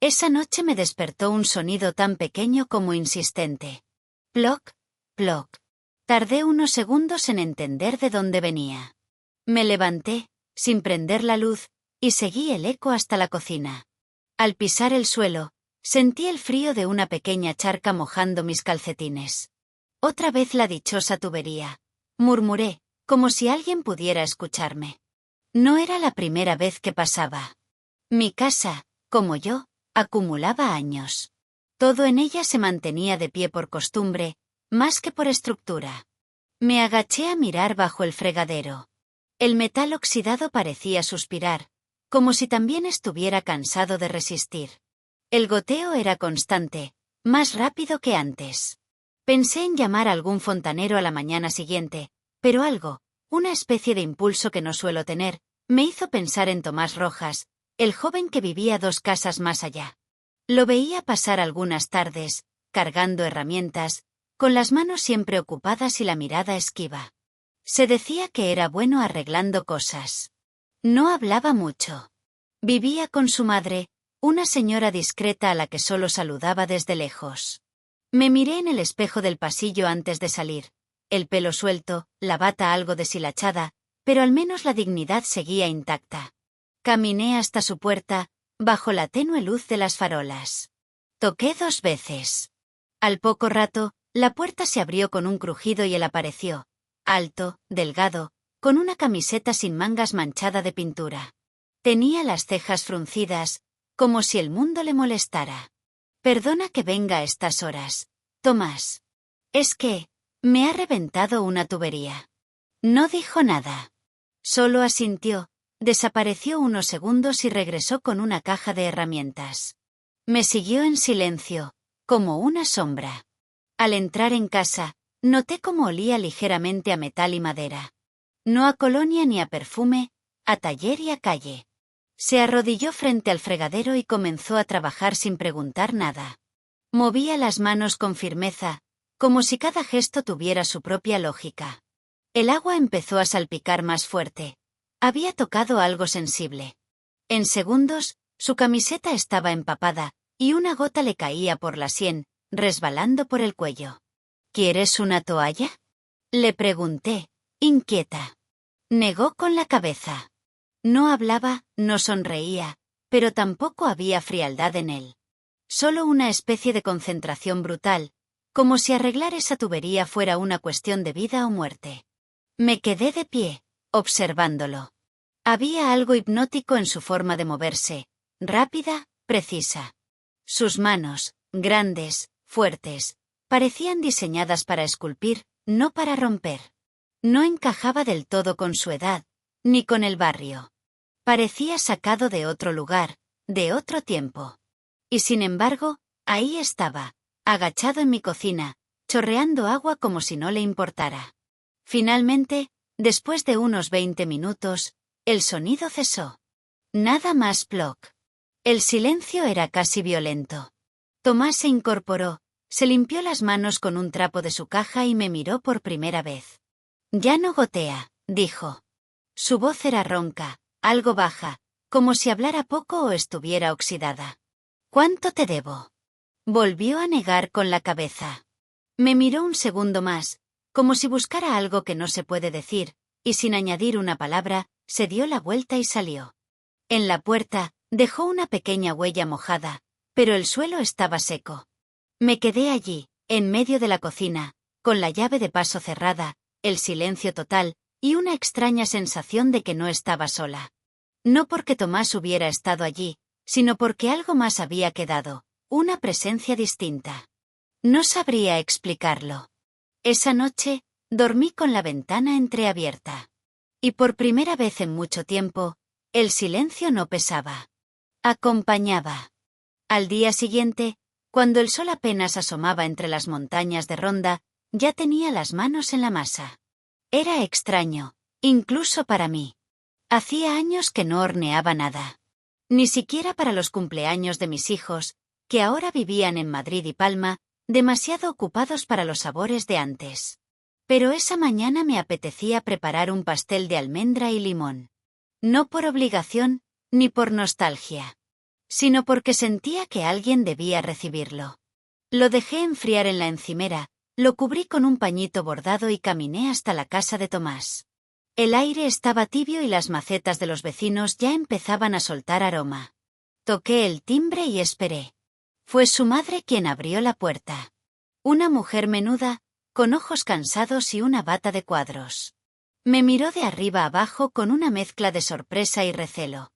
Esa noche me despertó un sonido tan pequeño como insistente. Ploc, ploc. Tardé unos segundos en entender de dónde venía. Me levanté, sin prender la luz, y seguí el eco hasta la cocina. Al pisar el suelo, sentí el frío de una pequeña charca mojando mis calcetines. Otra vez la dichosa tubería, murmuré, como si alguien pudiera escucharme. No era la primera vez que pasaba. Mi casa, como yo, acumulaba años. Todo en ella se mantenía de pie por costumbre, más que por estructura. Me agaché a mirar bajo el fregadero. El metal oxidado parecía suspirar, como si también estuviera cansado de resistir. El goteo era constante, más rápido que antes. Pensé en llamar a algún fontanero a la mañana siguiente, pero algo, una especie de impulso que no suelo tener, me hizo pensar en Tomás Rojas, el joven que vivía 2 casas más allá. Lo veía pasar algunas tardes, cargando herramientas, con las manos siempre ocupadas y la mirada esquiva. Se decía que era bueno arreglando cosas. No hablaba mucho. Vivía con su madre, una señora discreta a la que solo saludaba desde lejos. Me miré en el espejo del pasillo antes de salir. El pelo suelto, la bata algo deshilachada, pero al menos la dignidad seguía intacta. Caminé hasta su puerta, bajo la tenue luz de las farolas. Toqué 2 veces. Al poco rato, la puerta se abrió con un crujido y él apareció, alto, delgado, con una camiseta sin mangas manchada de pintura. Tenía las cejas fruncidas, como si el mundo le molestara. Perdona que venga a estas horas, Tomás. Es que, me ha reventado una tubería. No dijo nada. Solo asintió, desapareció unos segundos y regresó con una caja de herramientas. Me siguió en silencio, como una sombra. Al entrar en casa, noté cómo olía ligeramente a metal y madera. No a colonia ni a perfume, a taller y a calle. Se arrodilló frente al fregadero y comenzó a trabajar sin preguntar nada. Movía las manos con firmeza, como si cada gesto tuviera su propia lógica. El agua empezó a salpicar más fuerte. Había tocado algo sensible. En segundos, su camiseta estaba empapada, y una gota le caía por la sien, resbalando por el cuello. ¿Quieres una toalla? Le pregunté, inquieta. Negó con la cabeza. No hablaba, no sonreía, pero tampoco había frialdad en él. Solo una especie de concentración brutal, como si arreglar esa tubería fuera una cuestión de vida o muerte. Me quedé de pie, observándolo. Había algo hipnótico en su forma de moverse, rápida, precisa. Sus manos, grandes, fuertes, parecían diseñadas para esculpir, no para romper. No encajaba del todo con su edad, ni con el barrio. Parecía sacado de otro lugar, de otro tiempo. Y sin embargo, ahí estaba, agachado en mi cocina, chorreando agua como si no le importara. Finalmente, después de unos 20 minutos, el sonido cesó. Nada más ploc. El silencio era casi violento. Tomás se incorporó, se limpió las manos con un trapo de su caja y me miró por primera vez. Ya no gotea, dijo. Su voz era ronca, algo baja, como si hablara poco o estuviera oxidada. ¿Cuánto te debo? Volvió a negar con la cabeza. Me miró un segundo más, como si buscara algo que no se puede decir, y sin añadir una palabra, se dio la vuelta y salió. En la puerta, dejó una pequeña huella mojada, pero el suelo estaba seco. Me quedé allí, en medio de la cocina, con la llave de paso cerrada, el silencio total, y una extraña sensación de que no estaba sola. No porque Tomás hubiera estado allí, sino porque algo más había quedado, una presencia distinta. No sabría explicarlo. Esa noche, dormí con la ventana entreabierta. Y por primera vez en mucho tiempo, el silencio no pesaba. Acompañaba. Al día siguiente, cuando el sol apenas asomaba entre las montañas de Ronda, ya tenía las manos en la masa. Era extraño, incluso para mí. Hacía años que no horneaba nada. Ni siquiera para los cumpleaños de mis hijos, que ahora vivían en Madrid y Palma, demasiado ocupados para los sabores de antes. Pero esa mañana me apetecía preparar un pastel de almendra y limón. No por obligación, ni por nostalgia. sino porque sentía que alguien debía recibirlo. Lo dejé enfriar en la encimera, lo cubrí con un pañito bordado y caminé hasta la casa de Tomás. El aire estaba tibio y las macetas de los vecinos ya empezaban a soltar aroma. Toqué el timbre y esperé. Fue su madre quien abrió la puerta. Una mujer menuda, con ojos cansados y una bata de cuadros. Me miró de arriba abajo con una mezcla de sorpresa y recelo.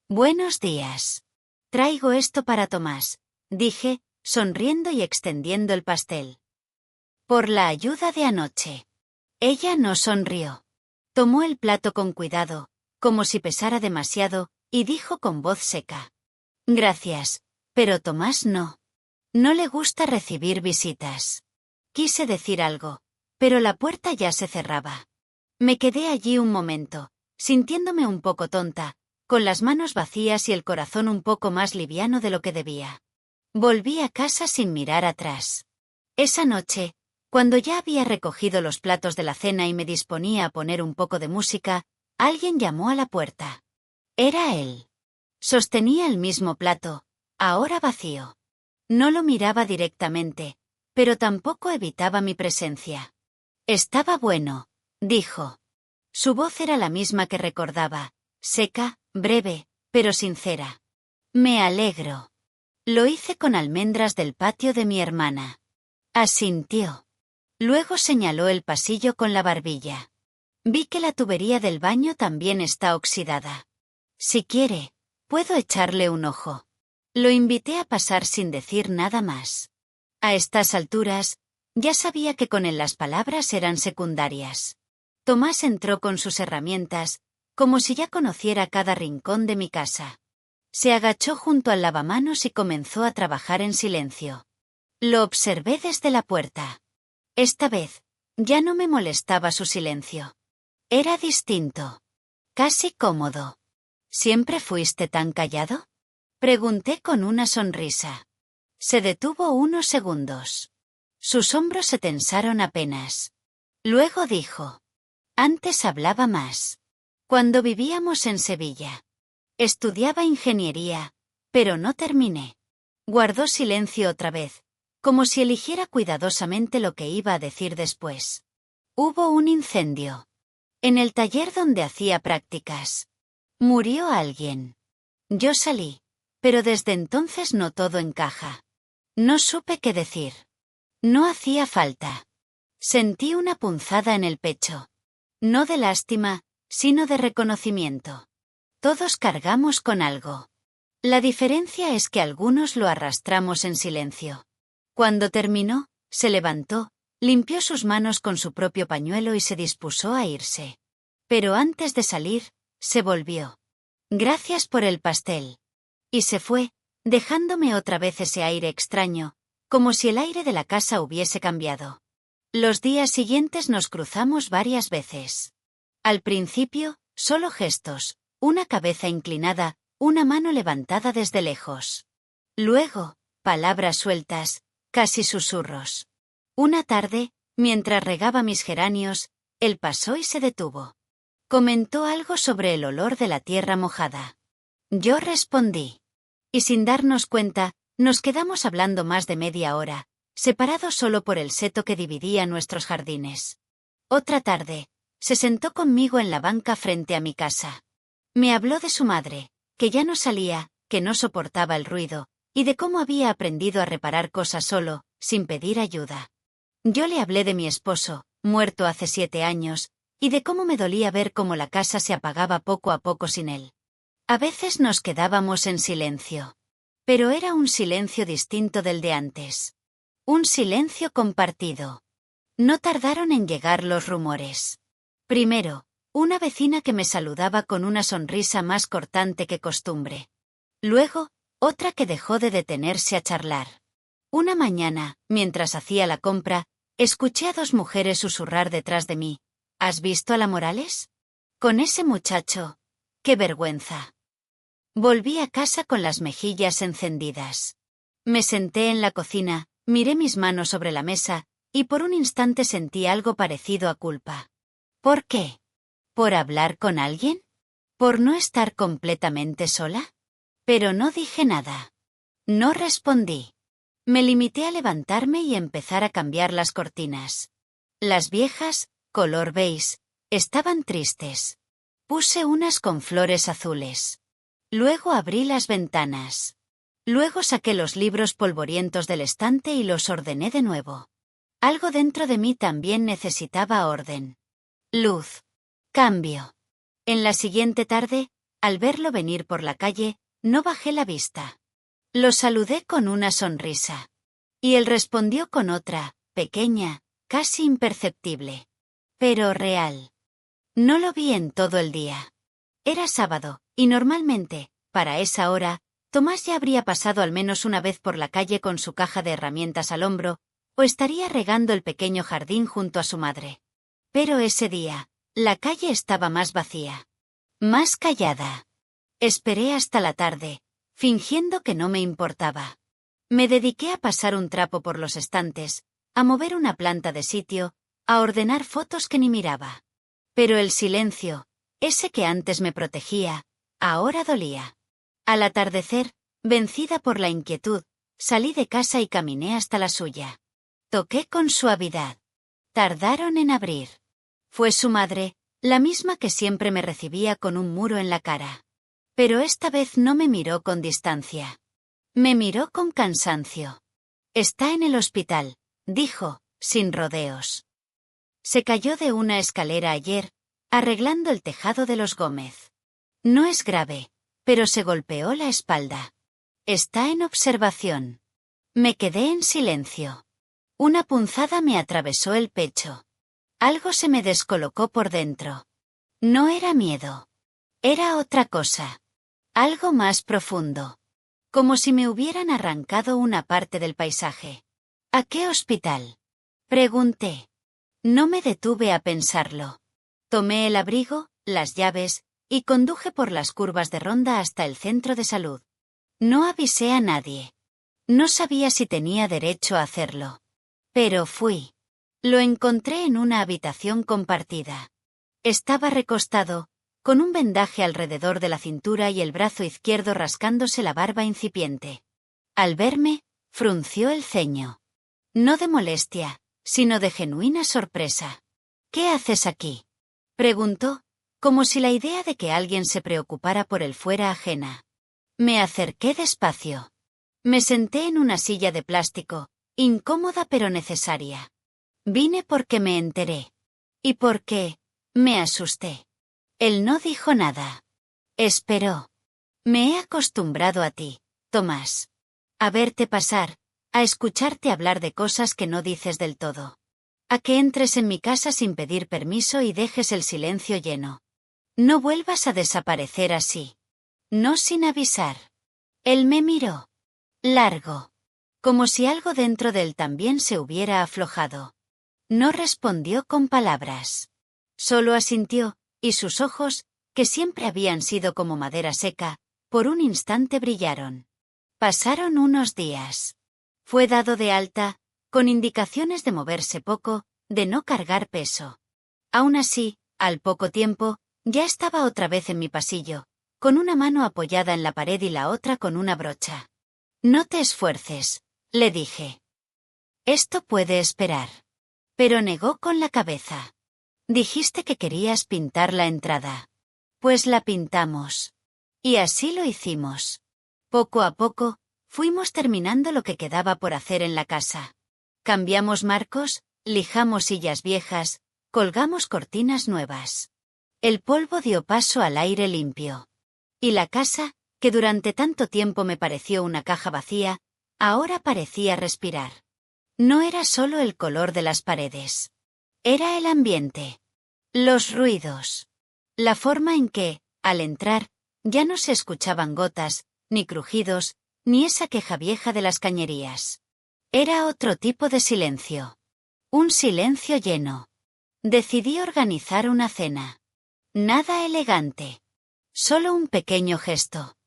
«Buenos días. Traigo esto para Tomás», dije, sonriendo y extendiendo el pastel. «Por la ayuda de anoche». Ella no sonrió. Tomó el plato con cuidado, como si pesara demasiado, y dijo con voz seca: «Gracias, pero Tomás no. No le gusta recibir visitas». Quise decir algo, pero la puerta ya se cerraba. Me quedé allí un momento, sintiéndome un poco tonta, con las manos vacías y el corazón un poco más liviano de lo que debía. Volví a casa sin mirar atrás. Esa noche, cuando ya había recogido los platos de la cena y me disponía a poner un poco de música, alguien llamó a la puerta. Era él. Sostenía el mismo plato, ahora vacío. No lo miraba directamente, pero tampoco evitaba mi presencia. «Estaba bueno», dijo. Su voz era la misma que recordaba, seca, breve, pero sincera. «Me alegro». Lo hice con almendras del patio de mi hermana. Asintió. Luego señaló el pasillo con la barbilla. Vi que la tubería del baño también está oxidada. «Si quiere, puedo echarle un ojo». Lo invité a pasar sin decir nada más. A estas alturas, ya sabía que con él las palabras eran secundarias. Tomás entró con sus herramientas, como si ya conociera cada rincón de mi casa. Se agachó junto al lavamanos y comenzó a trabajar en silencio. Lo observé desde la puerta. Esta vez, ya no me molestaba su silencio. Era distinto. Casi cómodo. «¿Siempre fuiste tan callado?», pregunté con una sonrisa. Se detuvo unos segundos. Sus hombros se tensaron apenas. Luego dijo: «Antes hablaba más. Cuando vivíamos en Sevilla. Estudiaba ingeniería, pero no terminé». Guardó silencio otra vez, como si eligiera cuidadosamente lo que iba a decir después. «Hubo un incendio. En el taller donde hacía prácticas. Murió alguien. Yo salí, pero desde entonces no todo encaja. No supe qué decir. No hacía falta. Sentí una punzada en el pecho. No de lástima, sino de reconocimiento. Todos cargamos con algo. La diferencia es que algunos lo arrastramos en silencio». Cuando terminó, se levantó, limpió sus manos con su propio pañuelo y se dispuso a irse. Pero antes de salir, se volvió. «Gracias por el pastel». Y se fue, dejándome otra vez ese aire extraño, como si el aire de la casa hubiese cambiado. Los días siguientes nos cruzamos varias veces. Al principio, solo gestos, una cabeza inclinada, una mano levantada desde lejos. Luego, palabras sueltas, casi susurros. Una tarde, mientras regaba mis geranios, él pasó y se detuvo. Comentó algo sobre el olor de la tierra mojada. Yo respondí. Y sin darnos cuenta, nos quedamos hablando más de media hora, separados solo por el seto que dividía nuestros jardines. Otra tarde, se sentó conmigo en la banca frente a mi casa. Me habló de su madre, que ya no salía, que no soportaba el ruido, y de cómo había aprendido a reparar cosas solo, sin pedir ayuda. Yo le hablé de mi esposo, muerto hace 7 años, y de cómo me dolía ver cómo la casa se apagaba poco a poco sin él. A veces nos quedábamos en silencio. Pero era un silencio distinto del de antes. Un silencio compartido. No tardaron en llegar los rumores. Primero, una vecina que me saludaba con una sonrisa más cortante que costumbre. Luego, otra que dejó de detenerse a charlar. Una mañana, mientras hacía la compra, escuché a 2 mujeres susurrar detrás de mí. ¿Has visto a la Morales? Con ese muchacho. ¡Qué vergüenza! Volví a casa con las mejillas encendidas. Me senté en la cocina, miré mis manos sobre la mesa, y por un instante sentí algo parecido a culpa. ¿Por qué? ¿Por hablar con alguien? ¿Por no estar completamente sola? Pero no dije nada. No respondí. Me limité a levantarme y empezar a cambiar las cortinas. Las viejas, color beige, estaban tristes. Puse unas con flores azules. Luego abrí las ventanas. Luego saqué los libros polvorientos del estante y los ordené de nuevo. Algo dentro de mí también necesitaba orden. Luz. Cambio. En la siguiente tarde, al verlo venir por la calle, no bajé la vista. Lo saludé con una sonrisa. Y él respondió con otra, pequeña, casi imperceptible. Pero real. No lo vi en todo el día. Era sábado, y normalmente, para esa hora, Tomás ya habría pasado al menos una vez por la calle con su caja de herramientas al hombro, o estaría regando el pequeño jardín junto a su madre. Pero ese día, la calle estaba más vacía. Más callada. Esperé hasta la tarde, fingiendo que no me importaba. Me dediqué a pasar un trapo por los estantes, a mover una planta de sitio, a ordenar fotos que ni miraba. Pero el silencio, ese que antes me protegía, ahora dolía. Al atardecer, vencida por la inquietud, salí de casa y caminé hasta la suya. Toqué con suavidad. Tardaron en abrir. Fue su madre, la misma que siempre me recibía con un muro en la cara. Pero esta vez no me miró con distancia. Me miró con cansancio. Está en el hospital, dijo, sin rodeos. Se cayó de una escalera ayer, arreglando el tejado de los Gómez. No es grave, pero se golpeó la espalda. Está en observación. Me quedé en silencio. Una punzada me atravesó el pecho. Algo se me descolocó por dentro. No era miedo. Era otra cosa. Algo más profundo. Como si me hubieran arrancado una parte del paisaje. ¿A qué hospital? Pregunté. No me detuve a pensarlo. Tomé el abrigo, las llaves, y conduje por las curvas de Ronda hasta el centro de salud. No avisé a nadie. No sabía si tenía derecho a hacerlo. Pero fui. Lo encontré en una habitación compartida. Estaba recostado, con un vendaje alrededor de la cintura y el brazo izquierdo rascándose la barba incipiente. Al verme, frunció el ceño. No de molestia, sino de genuina sorpresa. ¿Qué haces aquí? Preguntó, como si la idea de que alguien se preocupara por él fuera ajena. Me acerqué despacio. Me senté en una silla de plástico, incómoda pero necesaria. Vine porque me enteré. ¿Y por qué? Me asusté. Él no dijo nada. Esperó. Me he acostumbrado a ti, Tomás. A verte pasar, a escucharte hablar de cosas que no dices del todo. A que entres en mi casa sin pedir permiso y dejes el silencio lleno. No vuelvas a desaparecer así. No sin avisar. Él me miró. Largo. Como si algo dentro de él también se hubiera aflojado. No respondió con palabras. Solo asintió, y sus ojos, que siempre habían sido como madera seca, por un instante brillaron. Pasaron unos días. Fue dado de alta, con indicaciones de moverse poco, de no cargar peso. Aún así, al poco tiempo, ya estaba otra vez en mi pasillo, con una mano apoyada en la pared y la otra con una brocha. No te esfuerces, le dije. Esto puede esperar. Pero negó con la cabeza. Dijiste que querías pintar la entrada. Pues la pintamos. Y así lo hicimos. Poco a poco, fuimos terminando lo que quedaba por hacer en la casa. Cambiamos marcos, lijamos sillas viejas, colgamos cortinas nuevas. El polvo dio paso al aire limpio. Y la casa, que durante tanto tiempo me pareció una caja vacía, ahora parecía respirar. No era solo el color de las paredes. Era el ambiente. Los ruidos. La forma en que, al entrar, ya no se escuchaban gotas, ni crujidos, ni esa queja vieja de las cañerías. Era otro tipo de silencio. Un silencio lleno. Decidí organizar una cena. Nada elegante. Solo un pequeño gesto.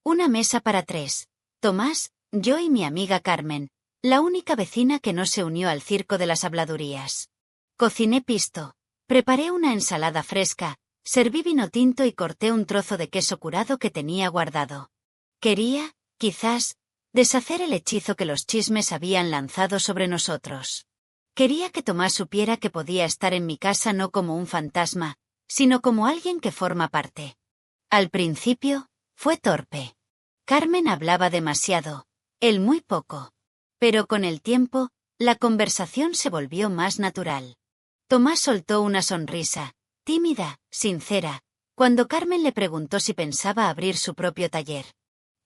Una mesa para 3. Tomás, yo y mi amiga Carmen, la única vecina que no se unió al circo de las habladurías. Cociné pisto. Preparé una ensalada fresca, serví vino tinto y corté un trozo de queso curado que tenía guardado. Quería, quizás, deshacer el hechizo que los chismes habían lanzado sobre nosotros. Quería que Tomás supiera que podía estar en mi casa no como un fantasma, sino como alguien que forma parte. Al principio, fue torpe. Carmen hablaba demasiado, él muy poco. Pero con el tiempo, la conversación se volvió más natural. Tomás soltó una sonrisa, tímida, sincera, cuando Carmen le preguntó si pensaba abrir su propio taller.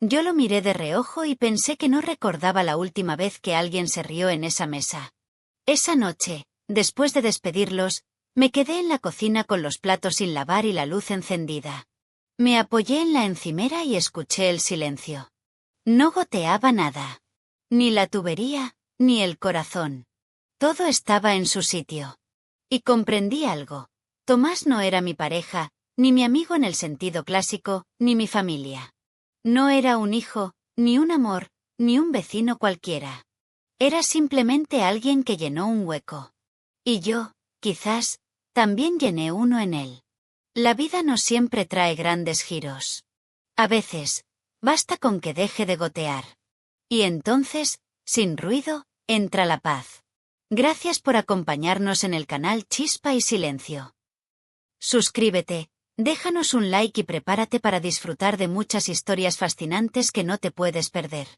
Yo lo miré de reojo y pensé que no recordaba la última vez que alguien se rió en esa mesa. Esa noche, después de despedirlos, me quedé en la cocina con los platos sin lavar y la luz encendida. Me apoyé en la encimera y escuché el silencio. No goteaba nada. Ni la tubería, ni el corazón. Todo estaba en su sitio. Y comprendí algo. Tomás no era mi pareja, ni mi amigo en el sentido clásico, ni mi familia. No era un hijo, ni un amor, ni un vecino cualquiera. Era simplemente alguien que llenó un hueco. Y yo, quizás, también llené uno en él. La vida no siempre trae grandes giros. A veces, basta con que deje de gotear. Y entonces, sin ruido, entra la paz. Gracias por acompañarnos en el canal Chispa y Silencio. Suscríbete, déjanos un like y prepárate para disfrutar de muchas historias fascinantes que no te puedes perder.